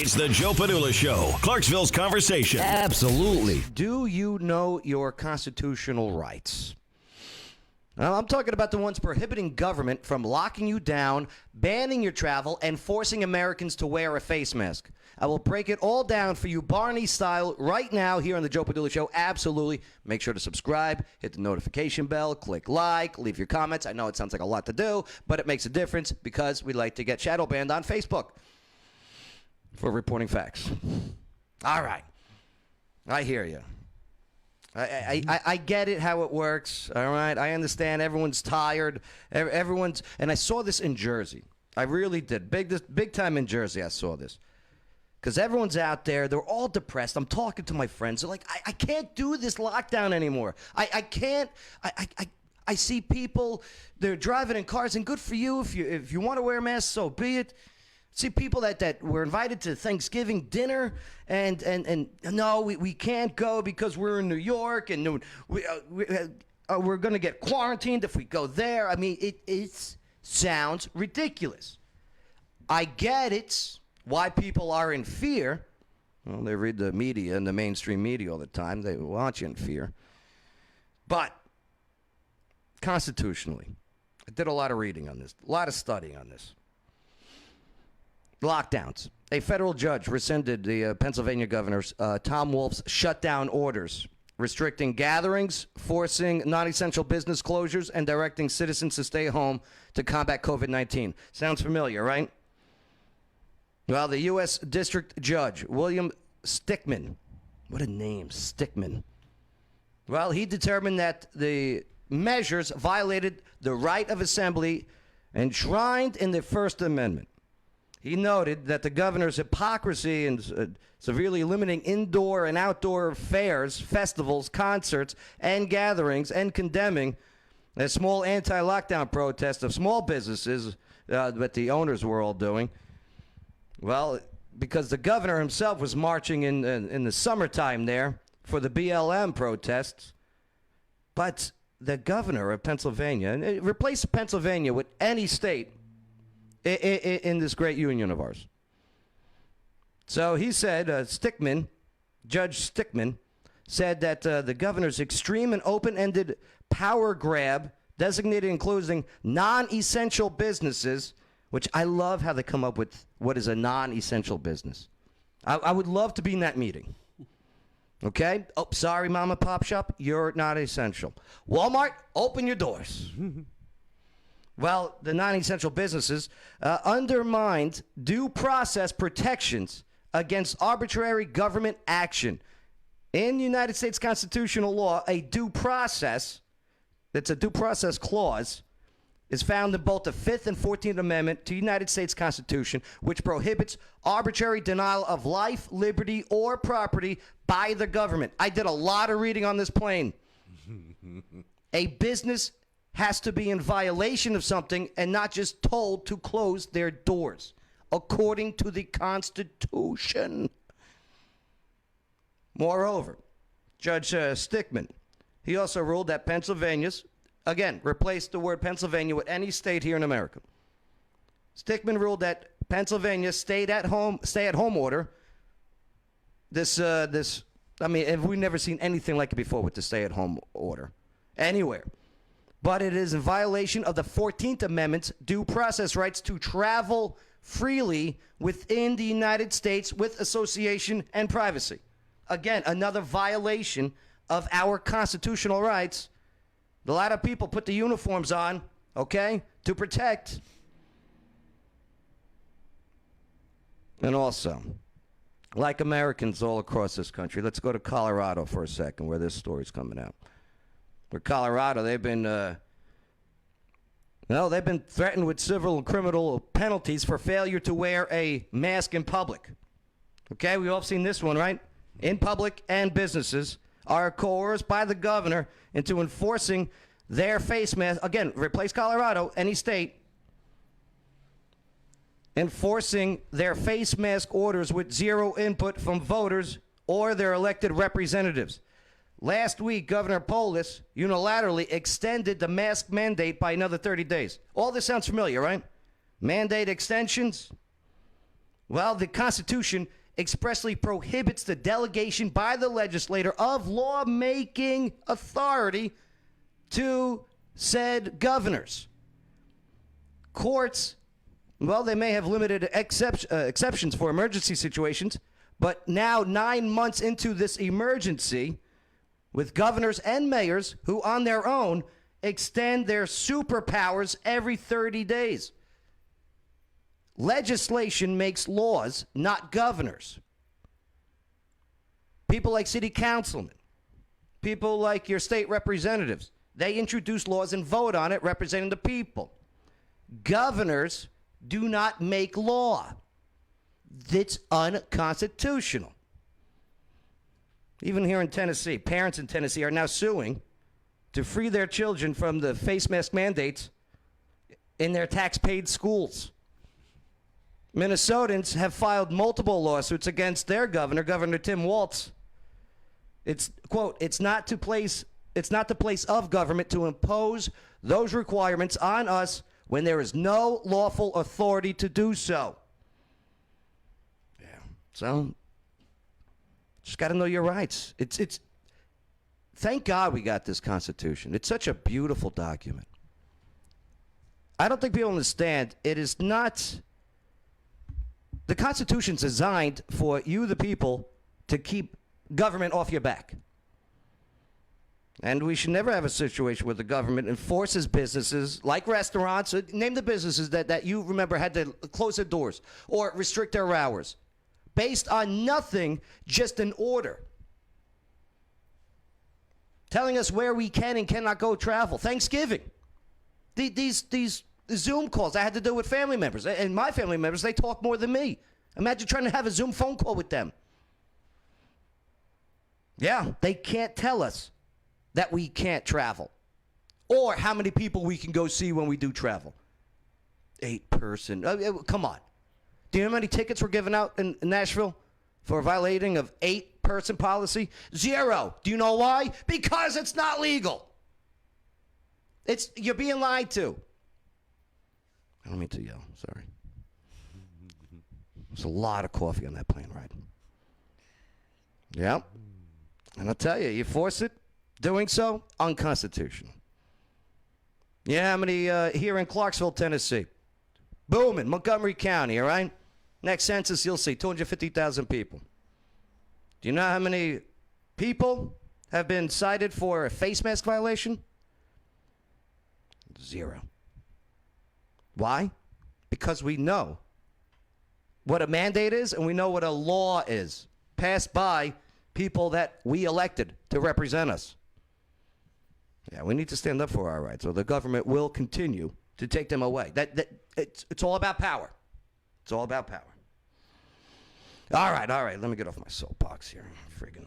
It's the Joe Padula Show, Clarksville's conversation. Absolutely. Do you know your constitutional rights? Now, I'm talking about the ones prohibiting government from locking you down, banning your travel, and forcing Americans to wear a face mask. I will break it all down for you Barney style right now here on the Joe Padula Show. Absolutely. Make sure to subscribe, hit the notification bell, click like, leave your comments. I know it sounds like a lot to do, but it makes a difference because we like to get shadow banned on Facebook for reporting facts. All right. I hear you. I get it how it works. All right. I understand everyone's tired. Everyone's, and I saw this in Jersey. I really did. Big time in Jersey I saw this. Because everyone's out there. They're all depressed. I'm talking to my friends. They're like, I can't do this lockdown anymore. I can't. I see people, they're driving in cars, and good for you. If you want to wear a mask, so be it. See people that were invited to Thanksgiving dinner, and no, we can't go because we're in New York, and we're going to get quarantined if we go there. I mean, it sounds ridiculous. I get it, why people are in fear. Well, they read the media and the mainstream media all the time. They want you in fear. But constitutionally, I did a lot of reading on this, a lot of studying on this. Lockdowns. A federal judge rescinded the Pennsylvania governor's Tom Wolf's shutdown orders, restricting gatherings, forcing non-essential business closures, and directing citizens to stay home to combat COVID-19. Sounds familiar, right? Well, the U.S. District Judge, William Stickman, what a name, Stickman. Well, he determined that the measures violated the right of assembly enshrined in the First Amendment. He noted that the governor's hypocrisy in severely limiting indoor and outdoor fairs, festivals, concerts, and gatherings, and condemning a small anti-lockdown protest of small businesses that the owners were all doing. Well, because the governor himself was marching in the summertime there for the BLM protests, but the governor of Pennsylvania, and replace Pennsylvania with any state in this great union of ours. So he said, Judge Stickman, said that the governor's extreme and open-ended power grab, designated and closing non-essential businesses, which I love how they come up with what is a non-essential business. I would love to be in that meeting. Okay? Oh, sorry, mom and pop shop, you're not essential. Walmart, open your doors. Well, the non-essential businesses undermined due process protections against arbitrary government action. In United States constitutional law, a due process, that's a due process clause, is found in both the 5th and 14th Amendment to the United States Constitution, which prohibits arbitrary denial of life, liberty, or property by the government. I did a lot of reading on this plane. A business has to be in violation of something and not just told to close their doors, according to the Constitution. Moreover, Judge Stickman, he also ruled that Pennsylvania's, again, replaced the word Pennsylvania with any state here in America. Stickman ruled that Pennsylvania's stay-at-home order, I mean, have we never seen anything like it before with the stay-at-home order anywhere? But it is in violation of the 14th Amendment's due process rights to travel freely within the United States with association and privacy. Again, another violation of our constitutional rights. A lot of people put the uniforms on, okay, to protect. And also, like Americans all across this country, let's go to Colorado for a second, where this story's coming out. For Colorado, they've been threatened with civil and criminal penalties for failure to wear a mask in public. Okay, we've all seen this one, right? In public and businesses are coerced by the governor into enforcing their face mask. Again, replace Colorado, any state. Enforcing their face mask orders with zero input from voters or their elected representatives. Last week, Governor Polis unilaterally extended the mask mandate by another 30 days. All this sounds familiar, right? Mandate extensions. Well, the Constitution expressly prohibits the delegation by the legislator of lawmaking authority to said governors. Courts, well, they may have limited exceptions for emergency situations, but now 9 months into this emergency, with governors and mayors who on their own extend their superpowers every 30 days. Legislation makes laws, not governors. People like city councilmen, people like your state representatives, they introduce laws and vote on it representing the people. Governors do not make law. It's unconstitutional. Even here in Tennessee, parents in Tennessee are now suing to free their children from the face mask mandates in their tax-paid schools. Minnesotans have filed multiple lawsuits against their governor, Governor Tim Walz. It's, quote, it's not the place of government to impose those requirements on us when there is no lawful authority to do so. Yeah. So, just got to know your rights. It's thank God we got this Constitution. It's such a beautiful document. I don't think people understand. It is not. The Constitution's designed for you, the people, to keep government off your back. And we should never have a situation where the government enforces businesses like restaurants. Name the businesses that you remember had to close their doors or restrict their hours based on nothing, just an order. Telling us where we can and cannot go travel. Thanksgiving. These Zoom calls I had to do with family members. And my family members, they talk more than me. Imagine trying to have a Zoom phone call with them. Yeah, they can't tell us that we can't travel or how many people we can go see when we do travel. 8 person. Come on. Do you know how many tickets were given out in Nashville for violating of 8-person policy? 0. Do you know why? Because it's not legal. You're being lied to. I don't mean to yell. Sorry. There's a lot of coffee on that plane ride. Yep. And I'll tell you, you force it, doing so, unconstitutional. Yeah, how many here in Clarksville, Tennessee? Booming, Montgomery County, all right? Next census, you'll see 250,000 people. Do you know how many people have been cited for a face mask violation? 0. Why? Because we know what a mandate is and we know what a law is passed by people that we elected to represent us. Yeah, we need to stand up for our rights or the government will continue to take them away. It's all about power. It's all about power. All right. Let me get off my soapbox here. Friggin'.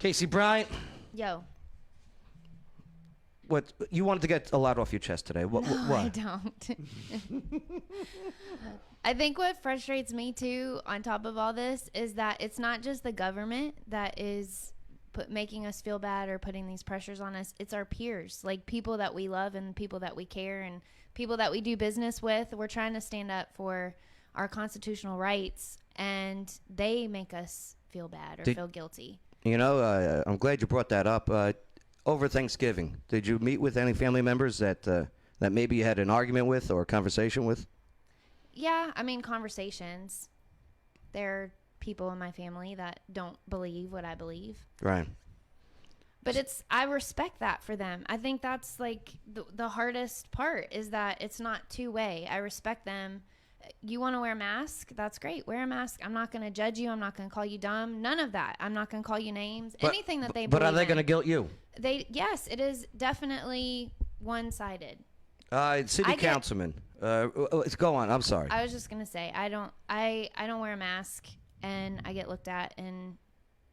Casey Bryant. Yo. What you wanted to get a lot off your chest today? What? I don't. I think what frustrates me too, on top of all this, is that it's not just the government that is making us feel bad or putting these pressures on us. It's our peers, like people that we love and people that we care and people that we do business with. We're trying to stand up for our constitutional rights, and they make us feel bad or feel guilty. You know, I'm glad you brought that up. Over Thanksgiving, did you meet with any family members that maybe you had an argument with or a conversation with? Yeah, I mean, conversations. There are people in my family that don't believe what I believe. Right. But I respect that for them. I think that's like the hardest part is that it's not two-way. I respect them. You want to wear a mask? That's great. Wear a mask. I'm not going to judge you. I'm not going to call you dumb. None of that. I'm not going to call you names. Anything that they believe in. But are they going to guilt you? Yes, it is definitely one-sided. City councilman. Go on. I'm sorry. I was just going to say I don't wear a mask and I get looked at and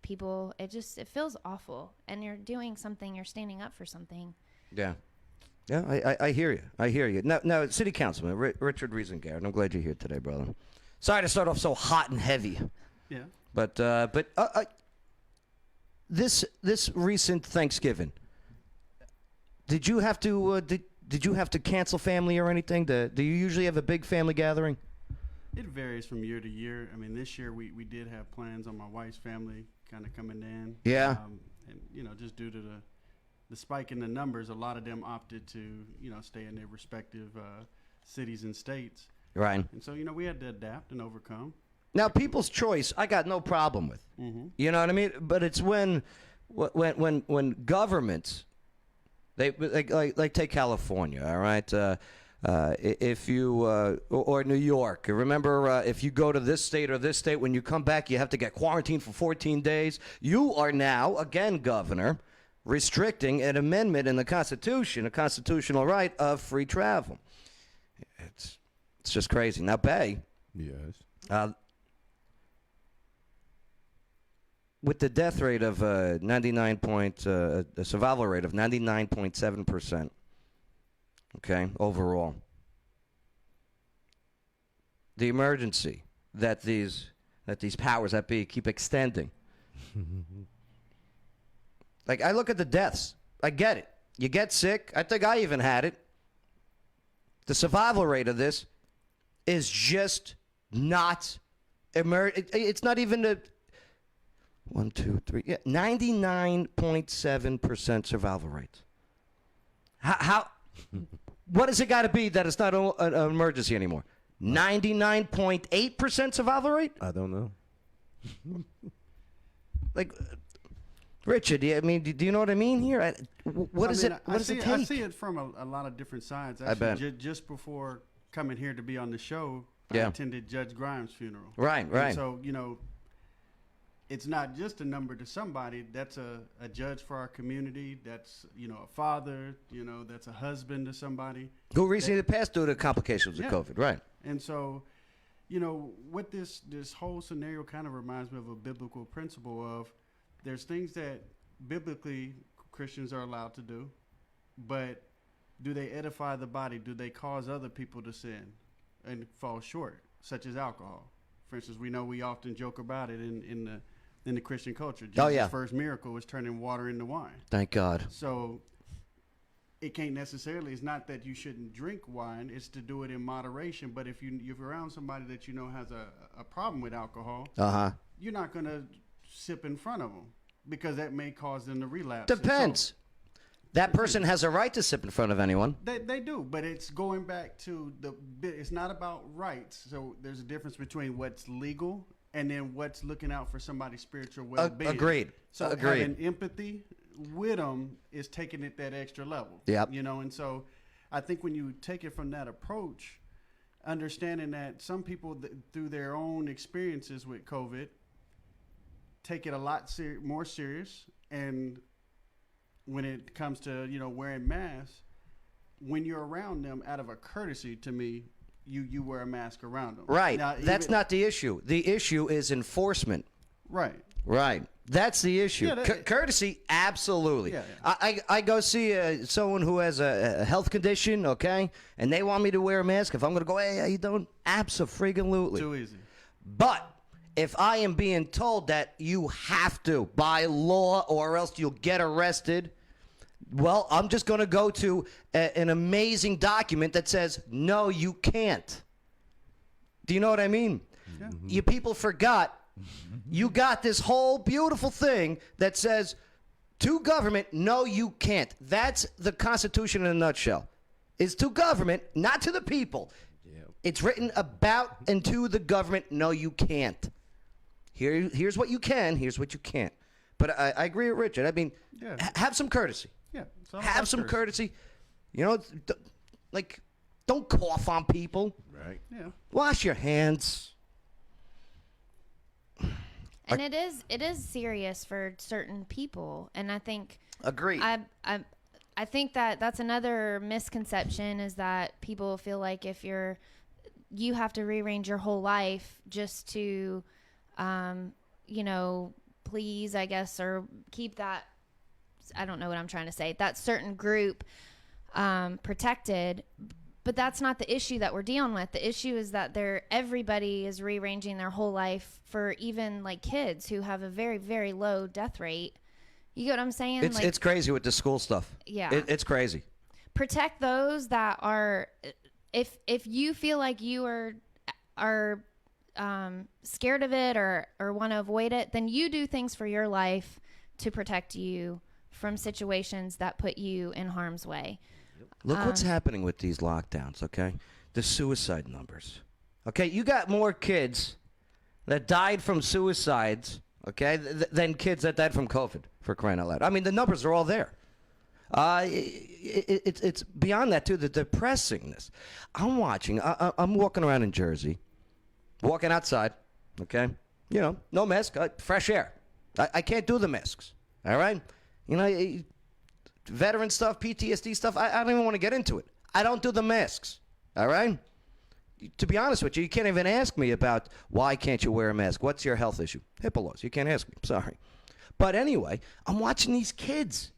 people it feels awful, and you're doing something, you're standing up for something. Yeah. Yeah, I hear you. I hear you. Now, City Councilman Richard Riesengard, I'm glad you're here today, brother. Sorry to start off so hot and heavy. Yeah. But this recent Thanksgiving, did you have to cancel family or anything? Do you usually have a big family gathering? It varies from year to year. I mean, this year we did have plans on my wife's family kind of coming in. Yeah. And, just due to the spike in the numbers, a lot of them opted to, stay in their respective cities and states. Right. And so, we had to adapt and overcome. Now, people's choice, I got no problem with. Mm-hmm. You know what I mean? But it's when governments, they like take California, all right? If you or New York, remember if you go to this state or this state, when you come back, you have to get quarantined for 14 days. You are now, again, governor, restricting an amendment in the Constitution, a constitutional right of free travel. It's just crazy. Now, Bay. Yes. With the death rate of a survival rate of 99.7%, okay, overall, the emergency that these powers that be keep extending. Like, I look at the deaths. I get it. You get sick. I think I even had it. The survival rate of this is just not it's not even a 1, 2, 3. Yeah, 99.7% survival rate. How what does it got to be that it's not an emergency anymore? 99.8% survival rate? I don't know. Like, Richard, do you know what I mean here? What does it take? I see it from a lot of different sides. Actually, I bet. Just before coming here to be on the show, Yeah. I attended Judge Grimes' funeral. Right. And so, it's not just a number to somebody. That's a judge for our community. That's, a father, that's a husband to somebody. Who recently passed due to complications with COVID, right? And so, what this whole scenario kind of reminds me of a biblical principle of there's things that biblically Christians are allowed to do, but do they edify the body? Do they cause other people to sin and fall short, such as alcohol? For instance, we know we often joke about it in the Christian culture. Jesus' first miracle was turning water into wine. Thank God. So it can't necessarily, it's not that you shouldn't drink wine, it's to do it in moderation. But if you're around somebody that has a problem with alcohol, you're not going to sip in front of them because that may cause them to relapse. Depends. That person has a right to sip in front of anyone. They do, but it's going back to it's not about rights. So there's a difference between what's legal and then what's looking out for somebody's spiritual well-being. Agreed. So Agreed. having empathy with them is taking it that extra level. Yep. And so I think when you take it from that approach, understanding that some people through their own experiences with COVID take it a lot more serious, and when it comes to wearing masks, when you're around them, out of a courtesy to me, you wear a mask around them. Right. Now, that's not the issue. The issue is enforcement. Right. Right. That's the issue. Yeah, courtesy, absolutely. Yeah. I go see someone who has a health condition, okay, and they want me to wear a mask. If I'm going to go, hey, how you doing? Absolutely. Too easy. But if I am being told that you have to by law or else you'll get arrested, well, I'm just going to go to an amazing document that says, no, you can't. Do you know what I mean? Yeah. You people forgot. You got this whole beautiful thing that says to government, no, you can't. That's the Constitution in a nutshell. It's to government, not to the people. Yeah. It's written about and to the government, no, you can't. Here's what you can, here's what you can't. But I agree with Richard. I mean, have some courtesy. Yeah. Have some courtesy. Don't cough on people. Right. Yeah. Wash your hands. And it is serious for certain people, and I think Agreed. I think that's another misconception, is that people feel like if you have to rearrange your whole life just to please, I guess, or keep that, I don't know what I'm trying to say, that certain group protected. But that's not the issue that we're dealing with. The issue is that everybody is rearranging their whole life, for even like kids who have a very, very low death rate. You get what I'm saying? It's crazy with the school stuff. Yeah. It's crazy. Protect those that are, if you feel like you are are scared of it or want to avoid it, then you do things for your life to protect you from situations that put you in harm's way. Look what's happening with these lockdowns, okay? The suicide numbers. Okay, you got more kids that died from suicides, okay, than kids that died from COVID, for crying out loud. I mean, the numbers are all there. It's beyond that, too, the depressingness. I'm walking around in Jersey, walking outside, okay? You know, no mask, fresh air. I can't do the masks, all right? You know, veteran stuff, PTSD stuff, I don't even want to get into it. I don't do the masks, all right? To be honest with you, you can't even ask me about why can't you wear a mask? What's your health issue? HIPAA laws. You can't ask me. Sorry. But anyway, I'm watching these kids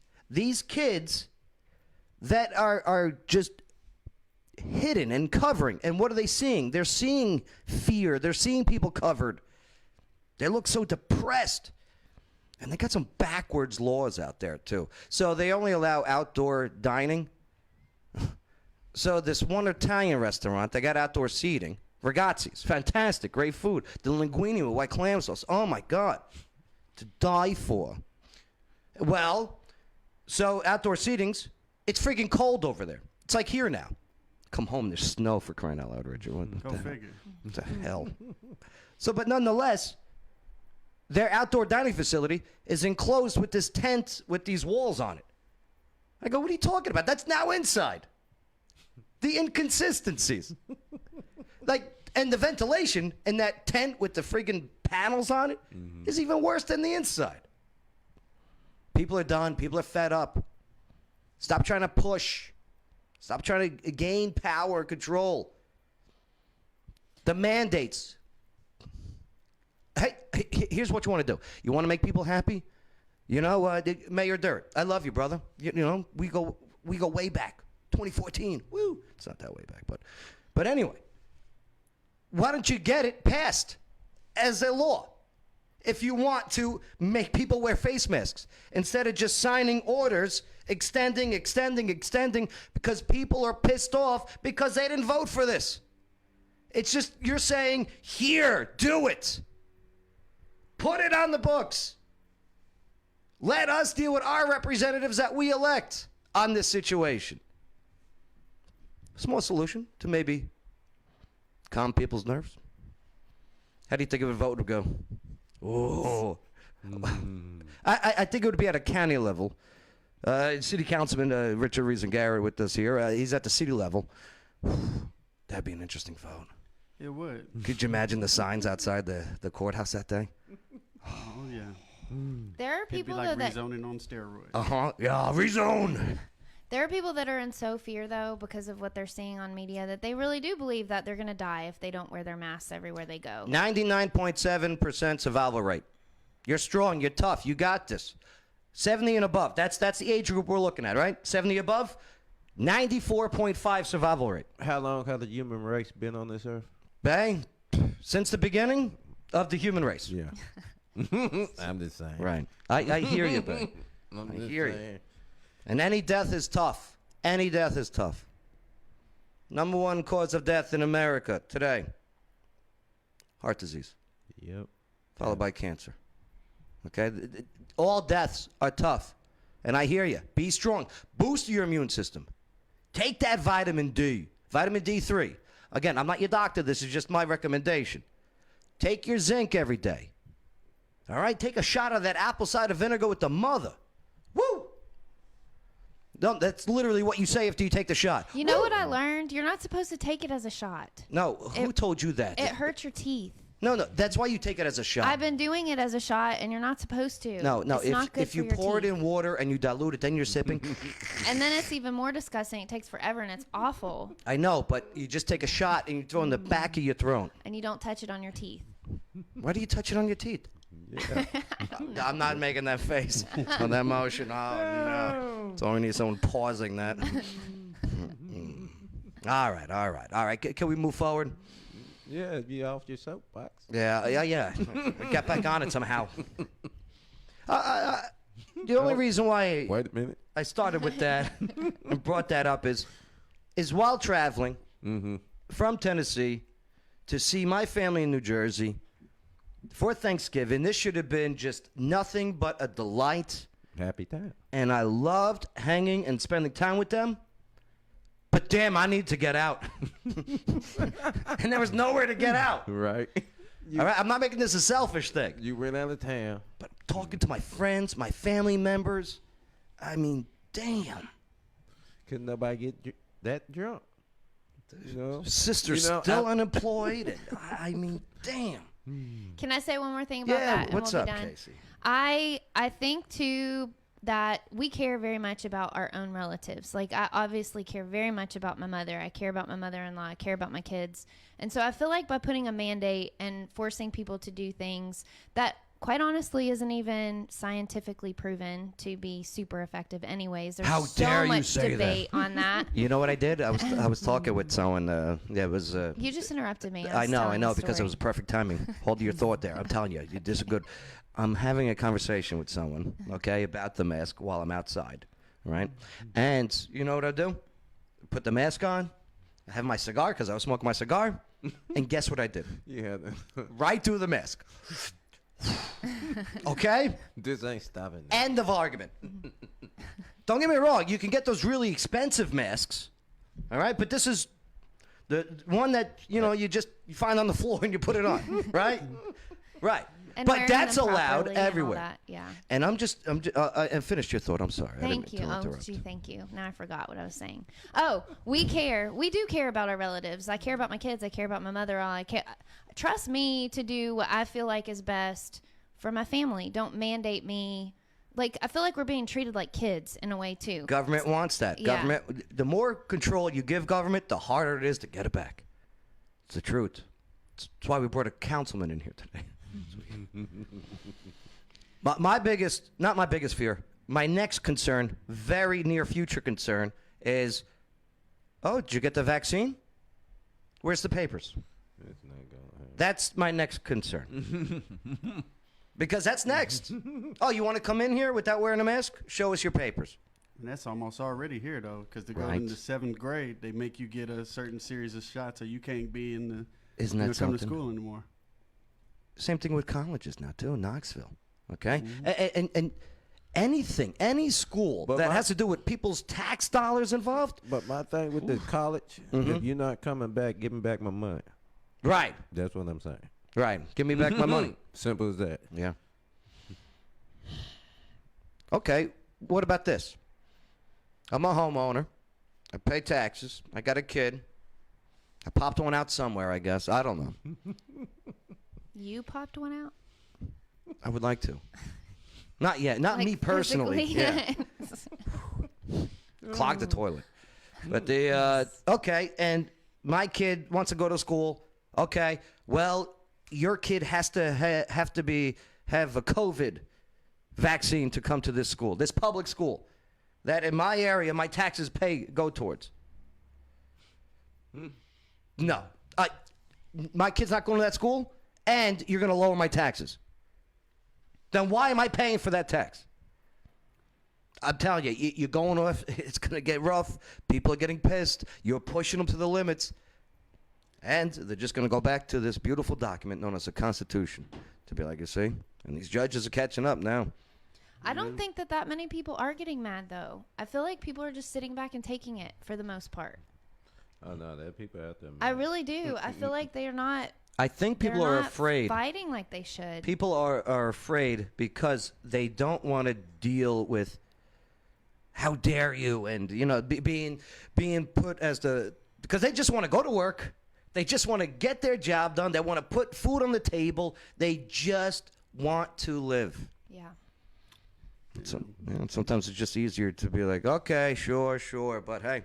that are just hidden and covering. And what are they seeing? They're seeing fear. They're seeing people covered. They look so depressed. And they got some backwards laws out there, too. So they only allow outdoor dining. So this one Italian restaurant, they got outdoor seating. Ragazzi's, fantastic, great food. The linguine with white clam sauce, oh my God, to die for. Well, so outdoor seatings, it's freaking cold over there. It's like here now. Come home, there's snow, for crying out loud, Richard. Go figure. What the hell? So, but nonetheless, their outdoor dining facility is enclosed with this tent with these walls on it. I go, what are you talking about? That's now inside. The inconsistencies. And the ventilation in that tent with the friggin' panels on it is even worse than the inside. People are done. People are fed up. Stop trying to push. Stop trying to gain power and control. The mandates. Hey, here's what you want to do. You want to make people happy? You know, Mayor Dirt, I love you, brother. You know, we go way back. 2014. Woo. It's not that way back, but anyway. Why don't you get it passed as a law? If you want to make people wear face masks instead of just signing orders, extending, because people are pissed off because they didn't vote for this. It's just, you're saying, here, do it. Put it on the books. Let us deal with our representatives that we elect on this situation. Small solution to maybe calm people's nerves. How do you think of a vote would go? Oh. I think it would be at a county level. City Councilman Richard Reason-Garrett with us here. He's at the city level. That'd be an interesting vote. It would. Could you imagine the signs outside the courthouse that day? Oh, yeah. There are It'd be people like though that rezoning on steroids. Yeah, rezone. there are people that are in so fear though because of what they're seeing on media that they really do believe that they're going to die if they don't wear their masks everywhere they go. 99.7% survival rate. You're strong. You're tough. You got this. 70 and above. That's the age group we're looking at, right? 70 above. 94.5 survival rate. How long has the human race been on this earth? Bang. Since the beginning of the human race. Yeah. I'm just saying. Right. I hear you, babe. I hear you. And any death is tough. Any death is tough. Number one cause of death in America today. Heart disease. Yep. Followed by cancer. Okay? All deaths are tough. And I hear you. Be strong. Boost your immune system. Take that vitamin D. Vitamin D3. Again, I'm not your doctor. This is just my recommendation. Take your zinc every day. All right? Take a shot of that apple cider vinegar with the mother. Woo! No, that's literally what you say after you take the shot. You know what I learned? You're not supposed to take it as a shot. No, who told you that? It hurts your teeth. No, that's why you take it as a shot. I've been doing it as a shot, and you're not supposed to. No. It's not good If you for your pour it teeth. in water and you dilute it, then you're sipping. And then it's even more disgusting. It takes forever, and it's awful. I know, but you just take a shot and you throw it in the back of your throat. And you don't touch it on your teeth. Why do you touch it on your teeth? Yeah. I'm not making that face on that motion. Oh, no. It's only need someone pausing that. All right. Can we move forward? Yeah, be off your soapbox. Yeah. Get back on it somehow. The only reason why Wait a minute. I started with that and brought that up is while traveling from Tennessee to see my family in New Jersey for Thanksgiving. This should have been just nothing but a delight. Happy time. And I loved hanging and spending time with them. But damn, I need to get out. And there was nowhere to get out. Right. All right, I'm not making this a selfish thing. You went out of town. But talking to my friends, my family members, I mean, damn. Couldn't nobody get that drunk. You know? Sister's still unemployed. And I mean, damn. Can I say one more thing about that? And What's we'll up, be done? Casey? I think too that we care very much about our own relatives. Like, I obviously care very much about my mother. I care about my mother-in-law. I care about my kids. And so I feel like by putting a mandate and forcing people to do things that quite honestly isn't even scientifically proven to be super effective anyways. There's How so dare you much say debate on that. You know what I did? I was talking with someone. It was. You just interrupted me. I know, because it was perfect timing. Hold your thought there. I'm telling you, this is good. I'm having a conversation with someone, okay, about the mask while I'm outside, right? And you know what I do? Put the mask on. I have my cigar because I was smoking my cigar, and guess what I did? Yeah. Right through the mask. Okay? This ain't stopping. Now. End of argument. Don't get me wrong. You can get those really expensive masks, all right? But this is the one that, you find on the floor and you put it on, right? Right. And But wearing that's them allowed properly and all everywhere. that, yeah. And and finish your thought. I'm sorry. I Thank didn't you. mean to Oh, interrupt. gee, thank you. Now I forgot what I was saying. Oh, we care. We do care about our relatives. I care about my kids. I care about my mother. I care. Trust me to do what I feel like is best for my family. Don't mandate me. Like, I feel like we're being treated like kids in a way too. Government wants that. Yeah. Government. The more control you give government, the harder it is to get it back. It's the truth. That's why we brought a councilman in here today. Not my biggest fear, my next concern, very near future concern, is, did you get the vaccine? Where's the papers? It's not going to happen. That's my next concern. Because that's next. Oh, you want to come in here without wearing a mask? Show us your papers. And that's almost already here, though, because to go Right. into 7th grade, they make you get a certain series of shots, or you can't be in the Isn't that come to something? school anymore. Same thing with colleges now, too, in Knoxville. Okay? And anything, any school But that my- has to do with people's tax dollars involved? But my thing with the college, if you're not coming back, give me back my money. Right. That's what I'm saying. Right. Give me back my money. Simple as that. Yeah. Okay, what about this? I'm a homeowner. I pay taxes. I got a kid. I popped one out somewhere, I guess. I don't know. You popped one out? I would like to. Not yet. Not Like, me personally. physically? Yeah. Clog the toilet. But okay, and my kid wants to go to school. Okay, well, your kid has to have a COVID vaccine to come to this school, this public school, that in my area my taxes go towards. No, my kid's not going to that school, and you're going to lower my taxes. Then why am I paying for that tax? I'm telling you, you're going off. It's going to get rough. People are getting pissed. You're pushing them to the limits. And they're just going to go back to this beautiful document known as the Constitution to be like, you see? And these judges are catching up now. I don't think that many people are getting mad, though. I feel like people are just sitting back and taking it for the most part. Oh, no, there are people out there, man. I really do. I feel like they are not. I think people they're are not afraid. fighting like they should. People are afraid because they don't want to deal with how dare you and, being put as because they just want to go to work. They just want to get their job done. They want to put food on the table. They just want to live. Yeah. So, sometimes it's just easier to be like, okay, sure. But hey,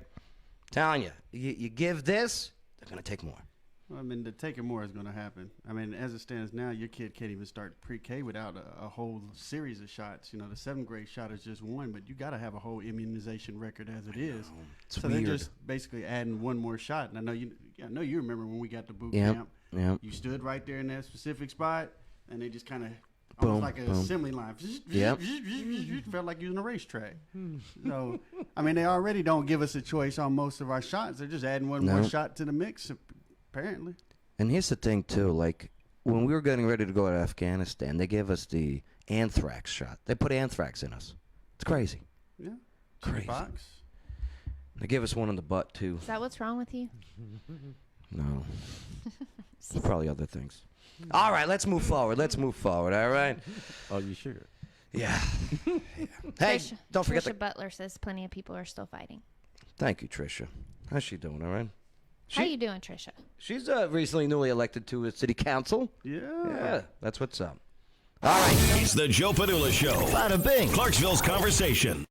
telling you give this, they're going to take more. Well, I mean, the taking more is going to happen. I mean, as it stands now, your kid can't even start pre-K without a whole series of shots. The 7th grade shot is just one, but you got to have a whole immunization record as it is. It's so weird. they're just basically adding one more shot. And I know you remember when we got to boot Yep, camp. yep. You stood right there in that specific spot, and they just kind of Boom, almost like an boom. assembly line. Yep. Felt like you was in a racetrack. So, I mean, they already don't give us a choice on most of our shots. They're just adding one more Nope. shot to the mix, apparently. And here's the thing, too. Like, when we were getting ready to go to Afghanistan, they gave us the anthrax shot. They put anthrax in us. It's crazy. Yeah. Crazy. Box. They gave us one in the butt, too. Is that what's wrong with you? No. Probably other things. All right, let's move forward. All right? Are you sure? Yeah. Hey, don't forget Trisha Butler says plenty of people are still fighting. Thank you, Trisha. How's she doing, all right? How you doing, Trisha? She's recently newly elected to a city council. Yeah. That's what's up. All right. It's the Joe Padula Show. Bada bing. Clarksville's conversation.